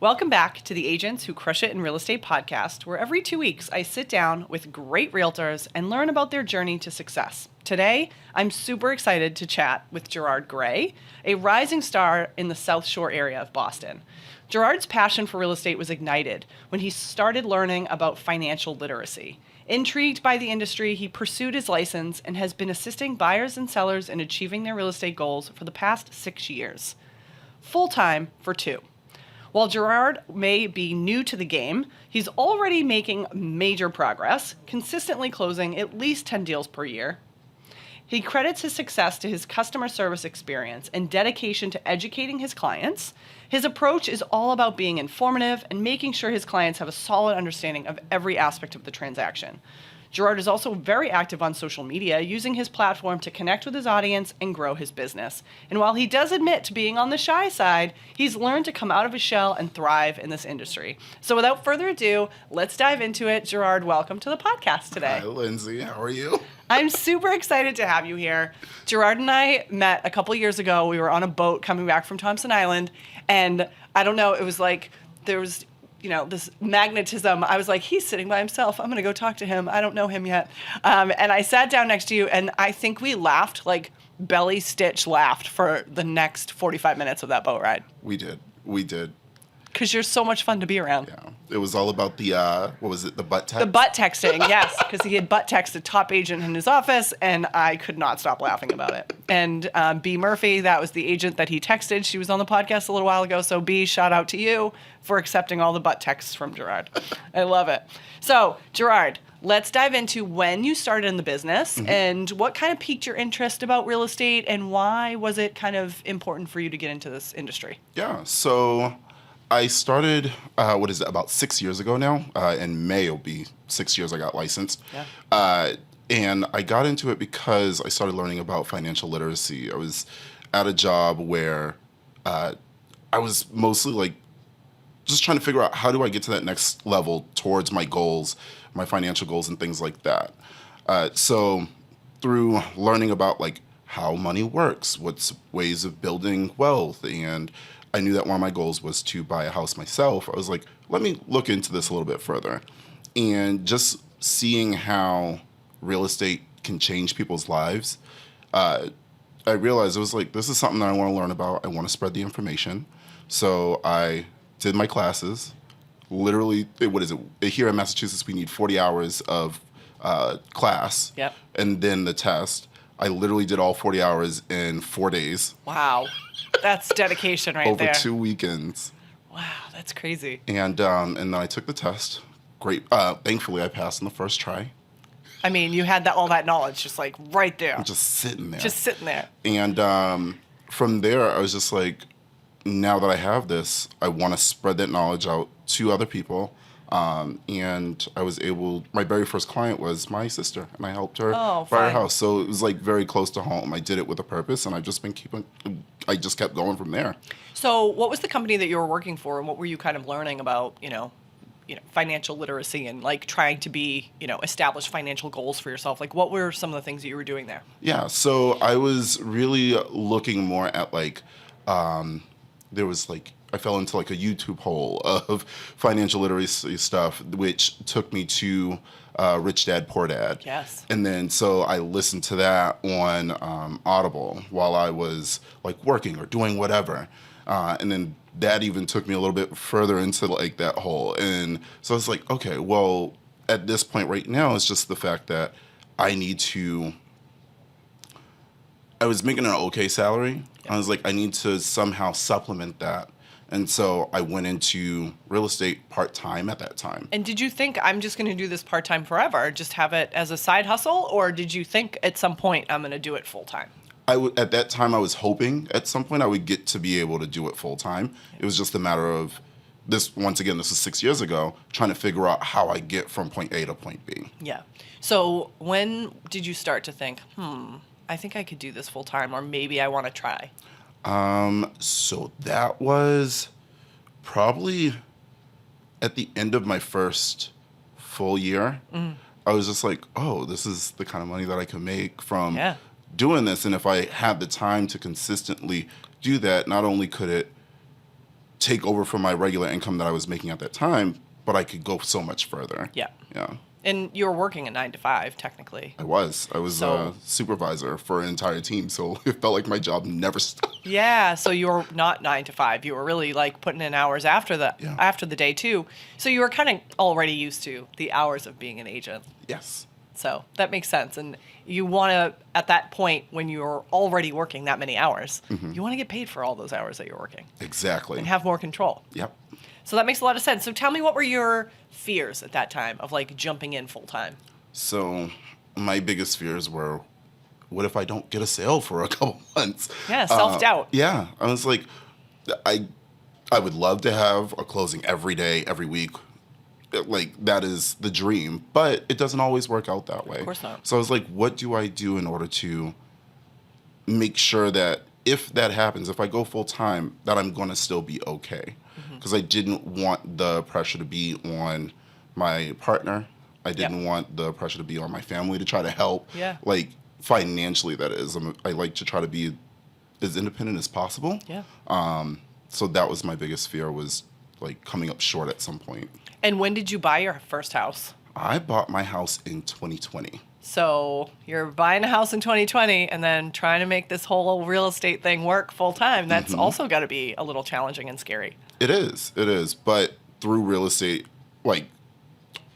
Welcome back to the Agents Who Crush It in Real Estate podcast, where every 2 weeks I sit down with great realtors and learn about their journey to success. Today, I'm super excited to chat with Gerard Gray, a rising star in the South Shore area of Boston. Gerard's passion for real estate was ignited when he started learning about financial literacy. Intrigued by the industry, he pursued his license and has been assisting buyers and sellers in achieving their real estate goals for the past 6 years. Full-time for 2. While Gerard may be new to the game, he's already making major progress, consistently closing at least 10 deals per year. He credits his success to his customer service experience and dedication to educating his clients. His approach is all about being informative and making sure his clients have a solid understanding of every aspect of the transaction. Gerard is also very active on social media, using his platform to connect with his audience and grow his business. And while he does admit to being on the shy side, he's learned to come out of his shell and thrive in this industry. So without further ado, let's dive into it. Gerard, welcome to the podcast today. Hi, Lindsay. How are you? I'm super excited to have you here. Gerard and I met a couple years ago. We were on a boat coming back from Thompson Island, and I don't know, it was like there was this magnetism. I was like, he's sitting by himself. I'm going to go talk to him. I don't know him yet. And I sat down next to you, and I think we laughed, like belly stitch laughed for the next 45 minutes of that boat ride. We did. Because you're so much fun to be around. Yeah. It was all about the, the butt text? The butt texting, yes. Because he had butt texted top agent in his office, and I could not stop laughing about it. And B. Murphy, that was the agent that he texted. She was on the podcast a little while ago. So B, shout out to you for accepting all the butt texts from Gerard. I love it. So, Gerard, let's dive into when you started in the business and what kind of piqued your interest about real estate, and why was it kind of important for you to get into this industry? Yeah. So I started, about 6 years ago now. In May, it'll be 6 years I got licensed. Yeah. And I got into it because I started learning about financial literacy. I was at a job where I was mostly just trying to figure out how do I get to that next level towards my goals, my financial goals and things like that. So through learning about how money works, what's ways of building wealth, and I knew that one of my goals was to buy a house myself. I was like, let me look into this a little bit further. And just seeing how real estate can change people's lives, I realized it was this is something that I want to learn about. I want to spread the information. So I did my classes. Literally, here in Massachusetts, we need 40 hours of class. Yep. And then the test. I literally did all 40 hours in 4 days. Wow. That's dedication right there. Over 2 weekends. Wow, that's crazy. And then I took the test. Great. Thankfully, I passed on the first try. I mean, you had all that knowledge just right there. Just sitting there. Just sitting there. And from there, I was just now that I have this, I want to spread that knowledge out to other people. And I was my very first client was my sister, and I helped her buy her house. So it was very close to home. I did it with a purpose, and I've just been I just kept going from there. So what was the company that you were working for, and what were you kind of learning about, financial literacy and trying to be, establish financial goals for yourself? What were some of the things that you were doing there? Yeah. So I was really looking more at there was I fell into a YouTube hole of financial literacy stuff, which took me to Rich Dad, Poor Dad. Yes. And then so I listened to that on Audible while I was working or doing whatever. And then that even took me a little bit further into that hole. And so I was okay, well, at this point right now, it's just the fact that I was making an okay salary. Yeah. I was I need to somehow supplement that. And so I went into real estate part-time at that time. And did you think, I'm just going to do this part-time forever, just have it as a side hustle? Or did you think at some point I'm going to do it full-time? At that time, I was hoping at some point I would get to be able to do it full-time. It was just a matter of this, once again, this was 6 years ago, trying to figure out how I get from point A to point B. Yeah. So when did you start to think, I think I could do this full-time, or maybe I want to try? So that was probably at the end of my first full year. I was just oh, this is the kind of money that I can make from doing this. And if I had the time to consistently do that, not only could it take over from my regular income that I was making at that time, but I could go so much further. Yeah. Yeah. And you were working a 9 to 5, technically. I was So- a supervisor for an entire team, so it felt like my job never stopped. Yeah, so you were not 9 to 5. You were really like putting in hours after Yeah. the day too. So you were kind of already used to the hours of being an agent. Yes. So that makes sense. And you want to, at that point, when you're already working that many hours, you want to get paid for all those hours that you're working Exactly. and have more control. Yep. So that makes a lot of sense. So tell me, what were your fears at that time of like jumping in full time? So my biggest fears were, what if I don't get a sale for a couple months? Yeah, self-doubt. Yeah. I was like, I would love to have a closing every day, every week. Like, that is the dream, but it doesn't always work out that way. Of course not. So I was like, what do I do in order to make sure that if that happens, if I go full time, that I'm going to still be okay? Because I didn't want the pressure to be on my partner. I didn't want the pressure to be on my family to try to help. Yeah. Like, financially, that is. I like to try to be as independent as possible. Yeah. So that was my biggest fear, was like coming up short at some point. And when did you buy your first house? I bought my house in 2020. So you're buying a house in 2020 and then trying to make this whole real estate thing work full time. That's also got to be a little challenging and scary. It is. But through real estate, like,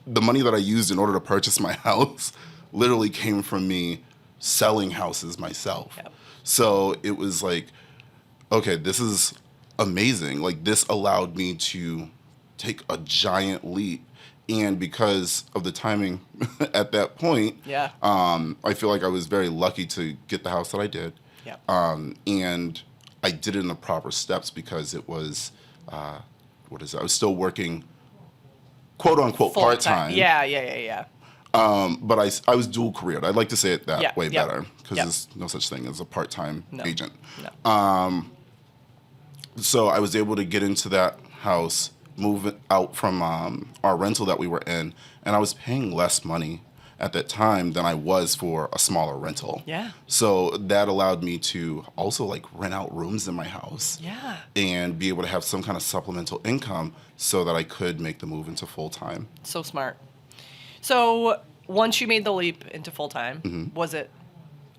the money that I used in order to purchase my house literally came from me selling houses myself. Yep. So it was like, okay, this is amazing. Like, this allowed me to take a giant leap. And because of the timing at that point, Yeah. I feel like I was very lucky to get the house that I did. Yeah. And I did it in the proper steps because it was, I was still working, quote unquote, Full part-time. Yeah. But I was dual careered. I'd like to say it that way Yeah. better, because Yeah. there's no such thing as a part-time agent. No. So I was able to get into that house, move it out from our rental that we were in, and I was paying less money at that time than I was for a smaller rental. Yeah. So that allowed me to also like rent out rooms in my house. Yeah. And be able to have some kind of supplemental income so that I could make the move into full time. So smart. So once you made the leap into full time, was it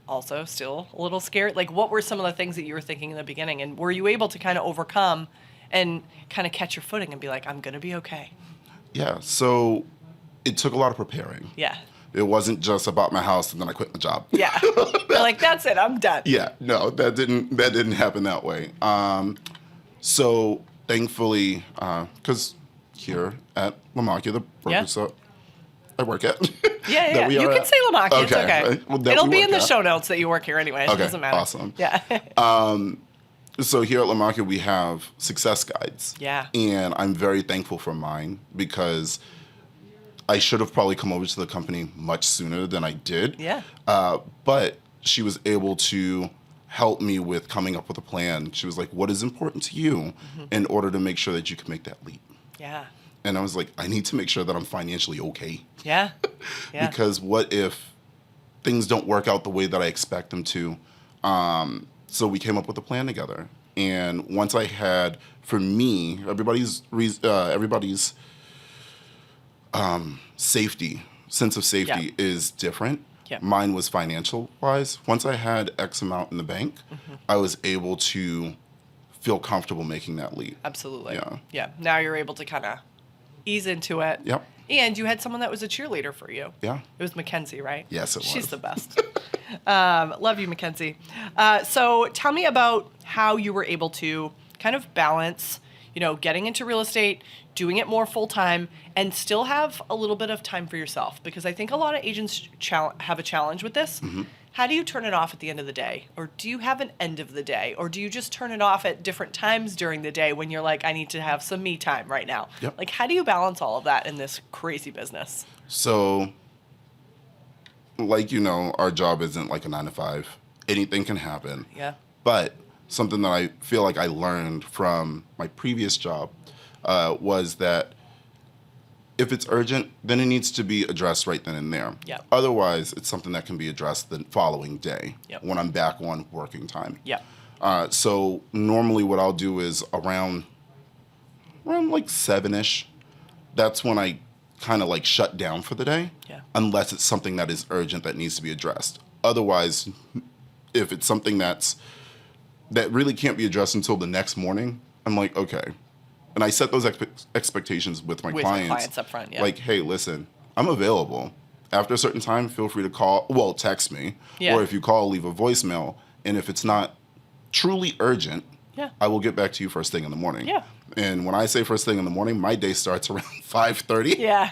also still a little scary? Like, what were some of the things that you were thinking in the beginning, and were you able to kind of overcome and kind of catch your footing and be like, I'm going to be okay? Yeah. So it took a lot of preparing. Yeah. It wasn't just about my house and then I quit my job. Yeah. You're like, that's it, I'm done. Yeah, no, that didn't happen that way. So thankfully, because here at Lamacchia, the brokerage that I work at. Yeah. You can say Lamacchia. It's okay. Right. Well, that It'll we be work in the at. show notes that you work here anyway. It Okay, doesn't matter. awesome. Yeah. So here at Lamacchia, we have success guides. Yeah. And I'm very thankful for mine, because I should have probably come over to the company much sooner than I did. Yeah. But she was able to help me with coming up with a plan. She was like, what is important to you in order to make sure that you can make that leap? Yeah. And I was like, I need to make sure that I'm financially okay. Yeah. Yeah. Because what if things don't work out the way that I expect them to? So we came up with a plan together. And once I had, for me, everybody's safety, sense of safety is different. Yeah. Mine was financial wise. Once I had X amount in the bank, I was able to feel comfortable making that leap. Absolutely. Yeah. Yeah. Now you're able to kind of ease into it. Yep. And you had someone that was a cheerleader for you. Yeah. It was Mackenzie, right? Yes, it was. She's the best. Love you, Mackenzie. So tell me about how you were able to kind of balance, getting into real estate, doing it more full time, and still have a little bit of time for yourself. Because I think a lot of agents have a challenge with this. How do you turn it off at the end of the day? Or do you have an end of the day? Or do you just turn it off at different times during the day when you're like, I need to have some me time right now? Yep. Like, how do you balance all of that in this crazy business? So, like, our job isn't like a 9 to 5. Anything can happen. Yeah. But something that I feel like I learned from my previous job was that if it's urgent, then it needs to be addressed right then and there. Yep. Otherwise, it's something that can be addressed the following day Yep. when I'm back on working time. Yeah. So normally what I'll do is around around like 7-ish, that's when I kind of like shut down for the day. Yeah. Unless it's something that is urgent that needs to be addressed. Otherwise, if it's something that really can't be addressed until the next morning, I'm like, okay. And I set those expectations with my clients. With your clients up front, yeah. Like, hey, listen, I'm available. After a certain time, feel free to call, well, text me. Yeah. Or if you call, leave a voicemail. And if it's not truly urgent, yeah, I will get back to you first thing in the morning. Yeah. And when I say first thing in the morning, my day starts around 5:30. Yeah.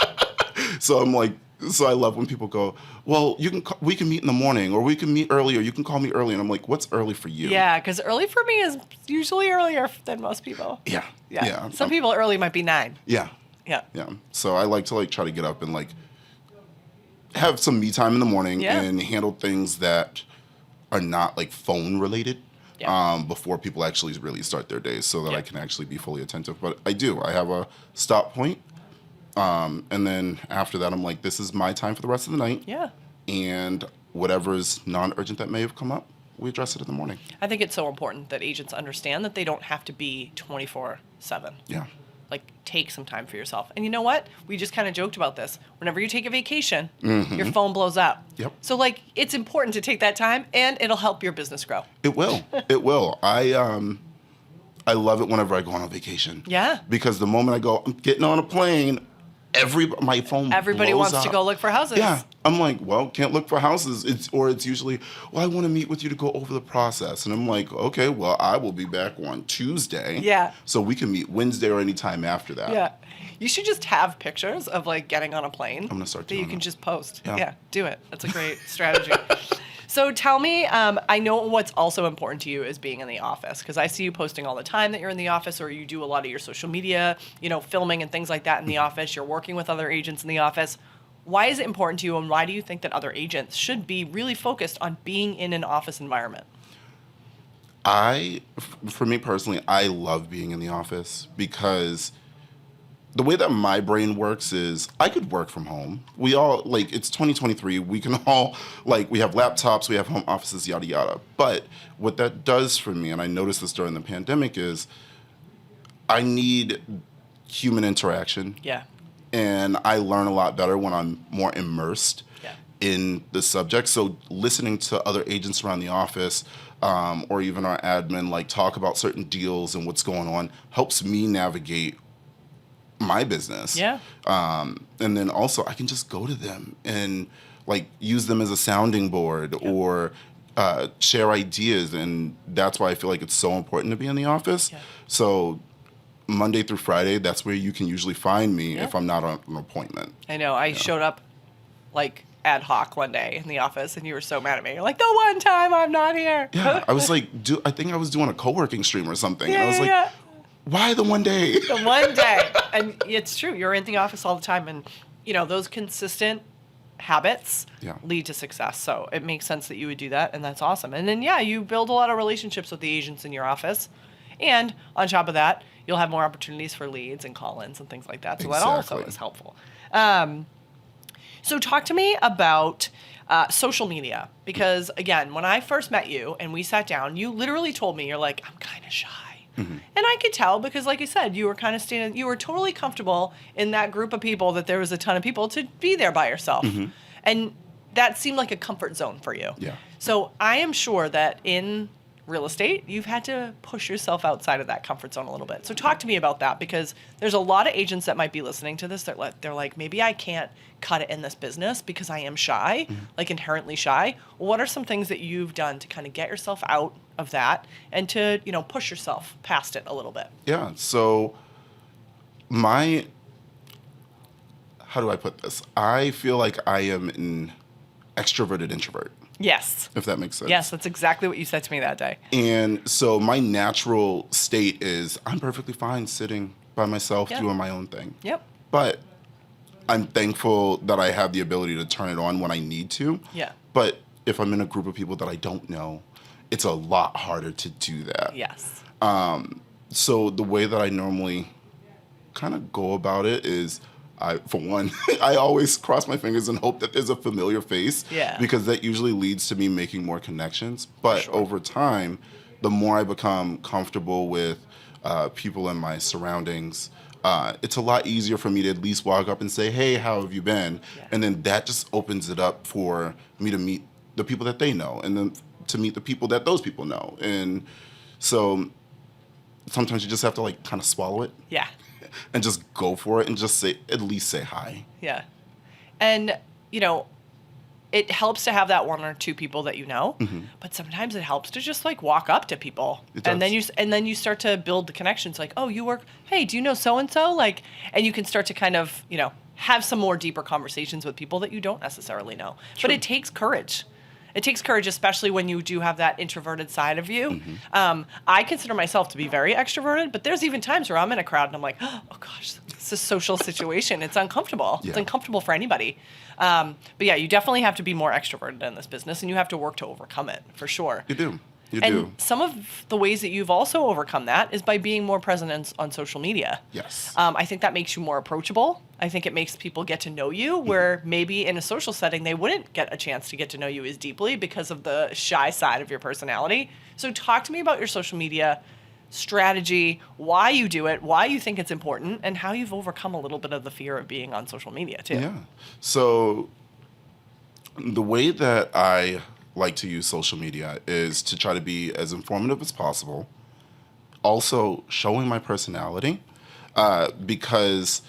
So I'm like, so I love when people go, well, we can meet in the morning, or we can meet early, or you can call me early. And I'm like, what's early for you? Yeah, because early for me is usually earlier than most people. Yeah. Yeah. Some people early might be 9. Yeah. Yeah. Yeah. So I like to like try to get up and like have some me time in the morning and handle things that are not like phone related. Yeah. Before people actually really start their days, so that Yeah. I can actually be fully attentive. But I have a stop point. And then after that, I'm like, this is my time for the rest of the night. Yeah. And whatever's non-urgent that may have come up, we address it in the morning. I think it's so important that agents understand that they don't have to be 24/7. Yeah. Like, take some time for yourself. And you know what? We just kind of joked about this. Whenever you take a vacation, your phone blows up. Yep. So, like, it's important to take that time, and it'll help your business grow. It will. It will. I love it whenever I go on a vacation. Yeah. Because the moment I go, I'm getting on a plane, my phone Everybody blows wants to up. go look for houses. Yeah. I'm like, well, can't look for houses. It's usually, well, I want to meet with you to go over the process. And I'm like, okay, well, I will be back on Tuesday. Yeah. So we can meet Wednesday or any time after that. Yeah. You should just have pictures of, like, getting on a plane. I'm going to start that doing you can that. just post. Yeah. Yeah, do it. That's a great strategy. So tell me, I know what's also important to you is being in the office, because I see you posting all the time that you're in the office, or you do a lot of your social media, filming and things like that in the office. You're working with other agents in the office. Why is it important to you, and why do you think that other agents should be really focused on being in an office environment? For me personally, I love being in the office because the way that my brain works is I could work from home. We all, like, it's 2023. We can all, like, we have laptops, we have home offices, yada, yada. But what that does for me, and I noticed this during the pandemic, is I need human interaction. Yeah. And I learn a lot better when I'm more immersed in the subject. So listening to other agents around the office, or even our admin, like, talk about certain deals and what's going on helps me navigate my business. Yeah. And then also I can just go to them and like use them as a sounding board or share ideas. And that's why I feel like it's so important to be in the office. Yeah. So Monday through Friday, that's where you can usually find me if I'm not on an appointment. I know. I showed up like ad hoc one day in the office, and you were so mad at me. You're like, the one time I'm not here. Yeah. I was like, I think I was doing a co-working stream or something. Yeah, and I was like, why the one day? The one day. And it's true. You're in the office all the time. And, those consistent habits lead to success. So it makes sense that you would do that. And that's awesome. And then, you build a lot of relationships with the agents in your office. And on top of that, you'll have more opportunities for leads and call-ins and things like that. So that also is helpful. So talk to me about social media. Because, again, when I first met you and we sat down, you literally told me, you're like, I'm kind of shy. Mm-hmm. And I could tell because, like you said, you were kind of you were totally comfortable in that group of people, that there was a ton of people, to be there by yourself. Mm-hmm. And that seemed like a comfort zone for you. Yeah. So I am sure that in real estate, you've had to push yourself outside of that comfort zone a little bit. So talk to me about that, because there's a lot of agents that might be listening to this that they're like, maybe I can't cut it in this business because I am shy, like inherently shy. Well, what are some things that you've done to kind of get yourself out of that and to, push yourself past it a little bit? Yeah. So how do I put this? I feel like I am an extroverted introvert. Yes. If that makes sense. Yes, that's exactly what you said to me that day. And so my natural state is I'm perfectly fine sitting by myself doing my own thing. Yep. But I'm thankful that I have the ability to turn it on when I need to. Yeah. But if I'm in a group of people that I don't know, it's a lot harder to do that. Yes. So the way that I normally kind of go about it is, for one, I always cross my fingers and hope that there's a familiar face. Yeah. Because that usually leads to me making more connections. But over time, the more I become comfortable with people in my surroundings, it's a lot easier for me to at least walk up and say, hey, how have you been? Yeah. And then that just opens it up for me to meet the people that they know, and then to meet the people that those people know. And so sometimes you just have to like kind of swallow it Yeah. and just go for it and just at least say hi. Yeah. And, it helps to have that one or two people that you know, but sometimes it helps to just like walk up to people. It does. And then you start to build the connections like, oh, you work, hey, do you know so and so? Like, and you can start to kind of, have some more deeper conversations with people that you don't necessarily know. True. But it takes courage. It takes courage, especially when you do have that introverted side of you. I consider myself to be very extroverted, but there's even times where I'm in a crowd and I'm like, oh gosh, it's a social situation. It's uncomfortable. Yeah. It's uncomfortable for anybody. But yeah, you definitely have to be more extroverted in this business, and you have to work to overcome it for sure. You do. You And do. some of the ways that you've also overcome that is by being more present on social media. Yes. I think that makes you more approachable. I think it makes people get to know you where maybe in a social setting they wouldn't get a chance to get to know you as deeply because of the shy side of your personality. So talk to me about your social media strategy, why you do it, why you think it's important, and how you've overcome a little bit of the fear of being on social media too. Yeah. So the way that I like to use social media is to try to be as informative as possible. Also showing my personality, because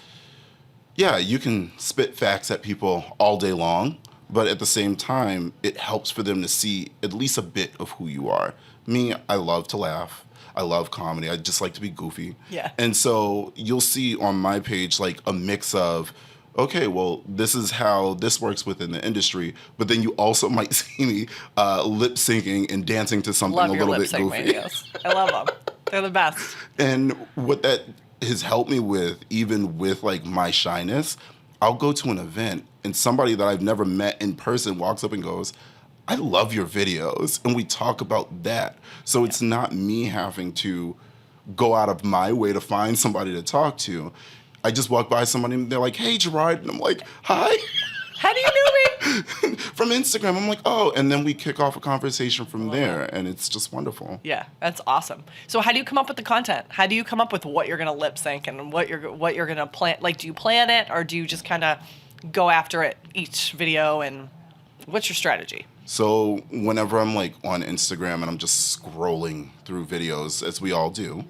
yeah, you can spit facts at people all day long, but at the same time, it helps for them to see at least a bit of who you are. Me, I love to laugh. I love comedy. I just like to be goofy. Yeah. And so you'll see on my page like a mix of, okay, well, this is how this works within the industry, but then you also might see me lip syncing and dancing to something Love a your little lip bit sync goofy. videos. I love them. They're the best. And what that has helped me with, even with like my shyness, I'll go to an event and somebody that I've never met in person walks up and goes, I love your videos. And we talk about that. So it's not me having to go out of my way to find somebody to talk to. I just walk by somebody and they're like, hey, Gerard. And I'm like, hi. How do you know me? From Instagram. I'm like, oh. And then we kick off a conversation from there. And it's just wonderful. Yeah, that's awesome. So how do you come up with the content? How do you come up with what you're going to lip sync and what you're going to plan? Like, do you plan it or do you just kind of go after it each video? And what's your strategy? So whenever I'm like on Instagram and I'm just scrolling through videos, as we all do,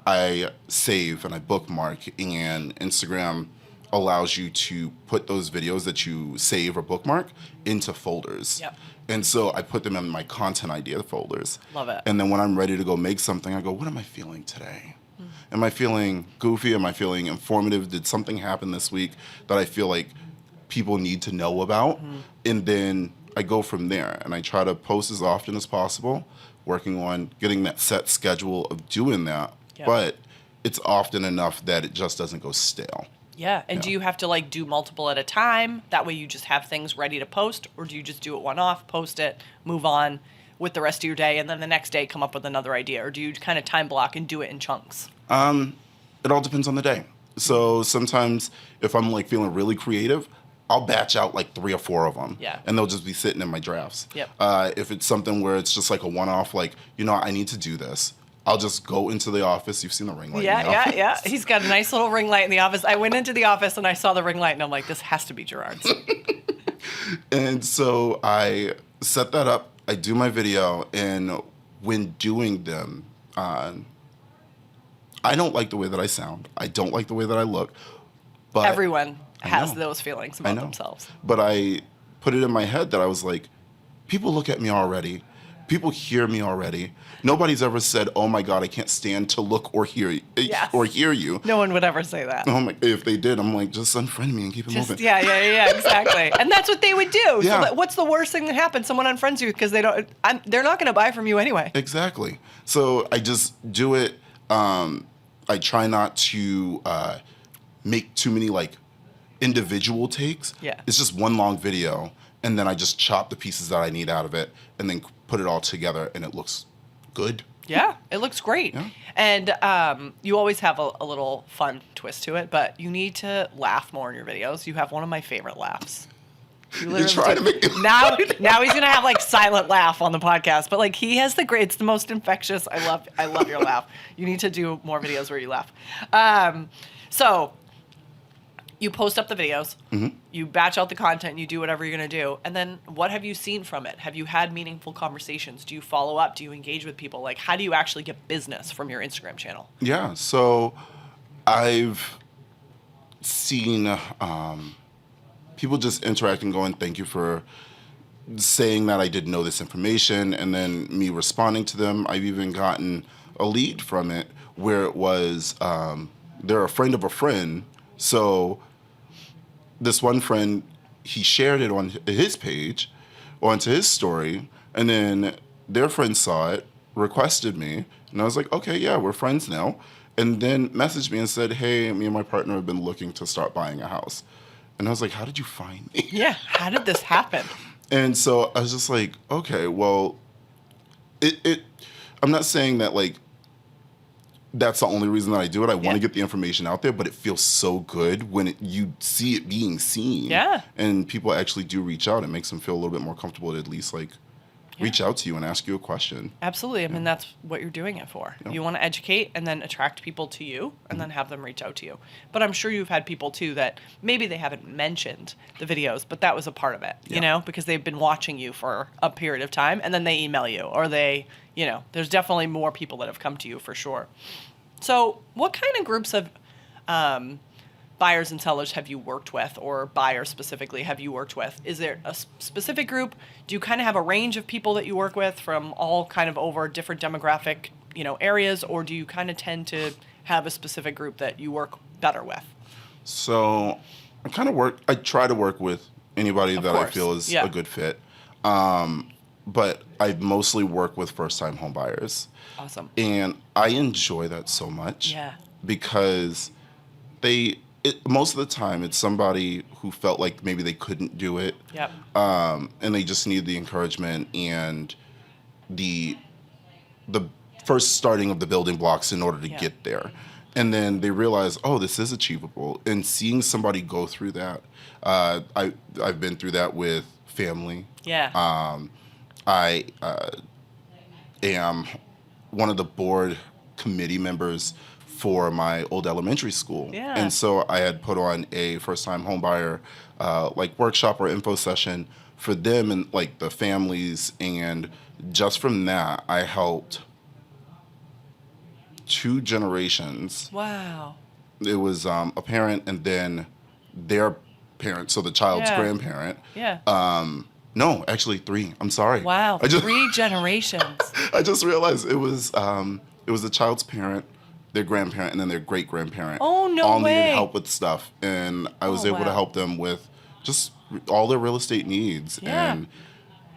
I save and I bookmark, and Instagram allows you to put those videos that you save or bookmark into folders. Yep. And so I put them in my content idea folders. Love it. And then when I'm ready to go make something, I go, what am I feeling today? Am I feeling goofy? Am I feeling informative? Did something happen this week that I feel like people need to know about? And then I go from there and I try to post as often as possible, working on getting that set schedule of doing that. Yeah. But it's often enough that it just doesn't go stale. Yeah. And Yeah. do you have to like do multiple at a time? That way you just have things ready to post, or do you just do it one off, post it, move on with the rest of your day, and then the next day come up with another idea? Or do you kind of time block and do it in chunks? It all depends on the day. So sometimes if I'm like feeling really creative, I'll batch out like 3 or 4 of them. Yeah. And they'll just be sitting in my drafts. Yep. If it's something where it's just like a one-off, like, I need to do this, I'll just go into the office. You've seen the ring light in the office. Yeah. He's got a nice little ring light in the office. I went into the office and I saw the ring light and I'm like, this has to be Gerard's. And so I set that up. I do my video. And when doing them, I don't like the way that I sound. I don't like the way that I look. But Everyone has know. those feelings I about know. themselves. But I put it in my head that I was like, people look at me already. People hear me already. Nobody's ever said, "Oh my God, I can't stand to look or hear Yes. or hear you." No one would ever say that. Oh my, if they did, I'm like, just unfriend me and keep it moving. Yeah, exactly. And that's what they would do. Yeah. So what's the worst thing that happens? Someone unfriends you because they're not going to buy from you anyway. Exactly. So I just do it. I try not to make too many like individual takes. Yeah. It's just one long video, and then I just chop the pieces that I need out of it, and then put it all together, and it looks good. Yeah, it looks great. Yeah. And you always have a little fun twist to it, but you need to laugh more in your videos. You have one of my favorite laughs. You're trying to make it now he's gonna have like silent laugh on the podcast, but like he has it's the most infectious. I love your laugh. You need to do more videos where you laugh. So you post up the videos, you batch out the content, you do whatever you're going to do. And then what have you seen from it? Have you had meaningful conversations? Do you follow up? Do you engage with people? Like, how do you actually get business from your Instagram channel? Yeah. So I've seen people just interacting, going, thank you for saying that I didn't know this information, and then me responding to them. I've even gotten a lead from it where it was they're a friend of a friend. So this one friend, he shared it on his page, onto his story, and then their friend saw it, requested me, and I was like, okay, yeah, we're friends now. And then messaged me and said, hey, me and my partner have been looking to start buying a house. And I was like, how did you find me? Yeah, how did this happen? And so I was just like, okay, well, I'm not saying that like that's the only reason that I do it. I want to get the information out there, but it feels so good when you see it being seen. Yeah. And people actually do reach out. It makes them feel a little bit more comfortable to at least like reach out to you and ask you a question. Absolutely. I mean, that's what you're doing it for. Yeah. You want to educate and then attract people to you and then have them reach out to you. But I'm sure you've had people too that maybe they haven't mentioned the videos, but that was a part of it, you know, because they've been watching you for a period of time and then they email you or they, you know, there's definitely more people that have come to you for sure. So what kind of groups of buyers and sellers have you worked with, or buyers specifically have you worked with? Is there a specific group? Do you kind of have a range of people that you work with from all kind of over different demographic, you know, areas, or do you kind of tend to have a specific group that you work better with? So I try to work with anybody that I feel is a good fit. But I mostly work with first-time home buyers. Awesome. And I enjoy that so much. Yeah. Because most of the time it's somebody who felt like maybe they couldn't do it. Yep. And they just need the encouragement and the first starting of the building blocks in order to get there. And then they realize, oh, this is achievable. And seeing somebody go through that, I've been through that with family. Yeah. I am one of the board committee members for my old elementary school. Yeah. And so I had put on a first-time home buyer like workshop or info session for them and like the families. And just from that, I helped 2 generations. Wow. It was a parent and then their parent, so the child's grandparent. Yeah. No, actually 3. I'm sorry. Wow. 3 generations. I just realized it was the child's parent, their grandparent, and then their great-grandparent. Oh, no all way. needed help with stuff, and I was able to help them with just all their real estate needs. Yeah.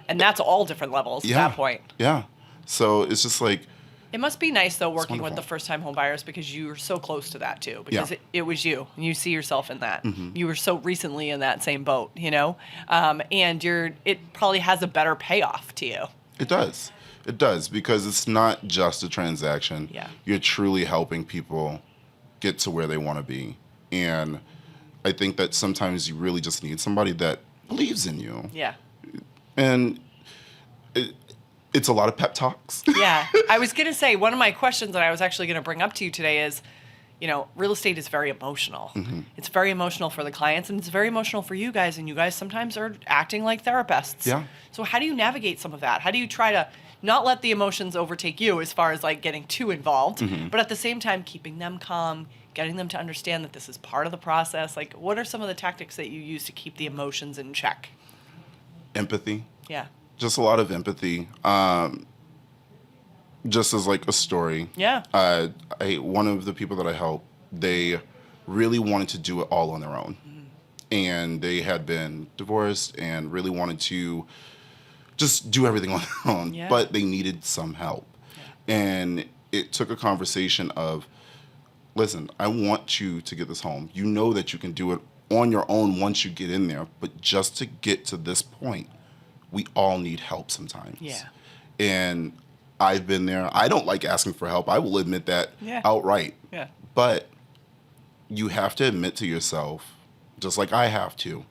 And that's all different levels at that point. Yeah. So it's just like, it must be nice, though, working with the first-time home buyers because you're so close to that, too. Because it was you. And you see yourself in that. Mm-hmm. You were so recently in that same boat, you know? And it probably has a better payoff to you. It does. It does, because it's not just a transaction. Yeah. You're truly helping people get to where they want to be. And I think that sometimes you really just need somebody that believes in you. Yeah. And it's a lot of pep talks. Yeah. I was going to say, one of my questions that I was actually going to bring up to you today is, you know, real estate is very emotional. Mm-hmm. It's very emotional for the clients, and it's very emotional for you guys, and you guys sometimes are acting like therapists. Yeah. So how do you navigate some of that? How do you try to not let the emotions overtake you as far as like getting too involved, but at the same time keeping them calm, getting them to understand that this is part of the process? Like, what are some of the tactics that you use to keep the emotions in check? Empathy. Yeah. Just a lot of empathy. Just as like a story. Yeah. One of the people that I helped, they really wanted to do it all on their own. Mm-hmm. And they had been divorced and really wanted to just do everything on their own. Yeah. But they needed some help. Yeah. And it took a conversation of, listen, I want you to get this home. You know that you can do it on your own once you get in there. But just to get to this point, we all need help sometimes. Yeah. And I've been there. I don't like asking for help. I will admit that outright. Yeah. But you have to admit to yourself, just like I have to,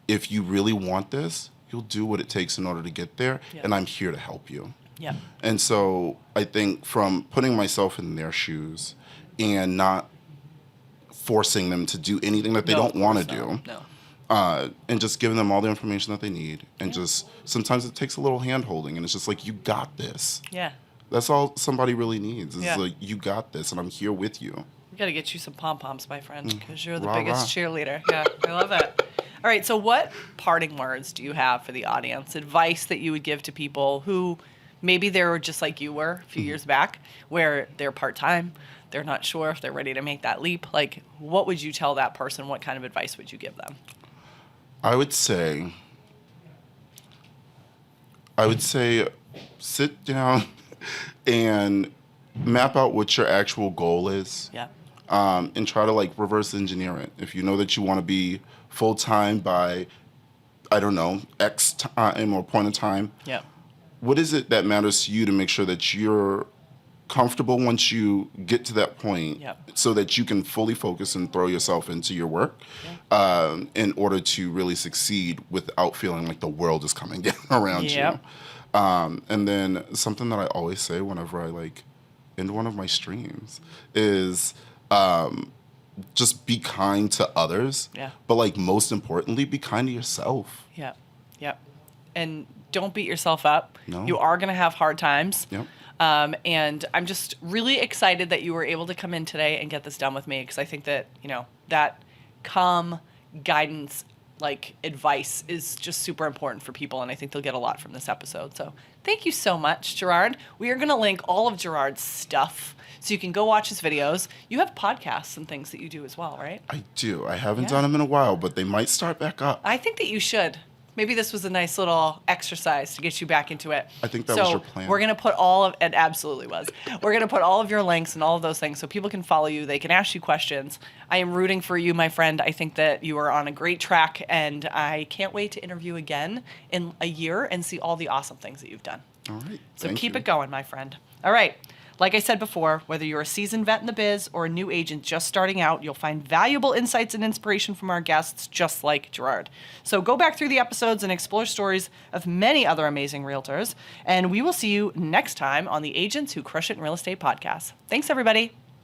if you really want this, you'll do what it takes in order to get there. Yeah. And I'm here to help you. Yeah. And so I think from putting myself in their shoes and not forcing them to do anything that they No, don't of want to course do. not. No. And just giving them all the information that they need. And just sometimes it takes a little hand holding, and it's just like, you got this. Yeah. That's all somebody really needs is Yeah. like, you got this, and I'm here with you. We got to get you some pom-poms, my friend, because you're the Rah, biggest rah. cheerleader. Yeah, I love it. All right, so what parting words do you have for the audience? Advice that you would give to people who maybe they were just like you were a few years back, where they're part-time, they're not sure if they're ready to make that leap. Like, what would you tell that person? What kind of advice would you give them? I would say sit down and map out what your actual goal is. Yeah. And try to like reverse engineer it. If you know that you want to be full time by, I don't know, X time or point of time, Yeah. what is it that matters to you to make sure that you're comfortable once you get to that point, Yep. so that you can fully focus and throw yourself into your work, in order to really succeed without feeling like the world is coming down around Yep. you. And then something that I always say whenever I like end one of my streams is, just be kind to others. Yeah. But like most importantly, be kind to yourself. Yep. Yep. And don't beat yourself up. No. You are going to have hard times. Yep. And I'm just really excited that you were able to come in today and get this done with me, because I think that, that calm guidance, like advice, is just super important for people. And I think they'll get a lot from this episode. So thank you so much, Gerard. We are going to link all of Gerard's stuff so you can go watch his videos. You have podcasts and things that you do as well, right? I do. I haven't Yeah. done them in a while, but they might start back up. I think that you should. Maybe this was a nice little exercise to get you back into it. I think that was your plan. We're going to put it absolutely was. We're going to put all of your links and all of those things so people can follow you. They can ask you questions. I am rooting for you, my friend. I think that you are on a great track, and I can't wait to interview again in a year and see all the awesome things that you've done. All right. So Thank keep you. it going, my friend. All right. Like I said before, whether you're a seasoned vet in the biz or a new agent just starting out, you'll find valuable insights and inspiration from our guests, just like Gerard. So go back through the episodes and explore stories of many other amazing realtors. And we will see you next time on the Agents Who Crush It in Real Estate podcast. Thanks, everybody.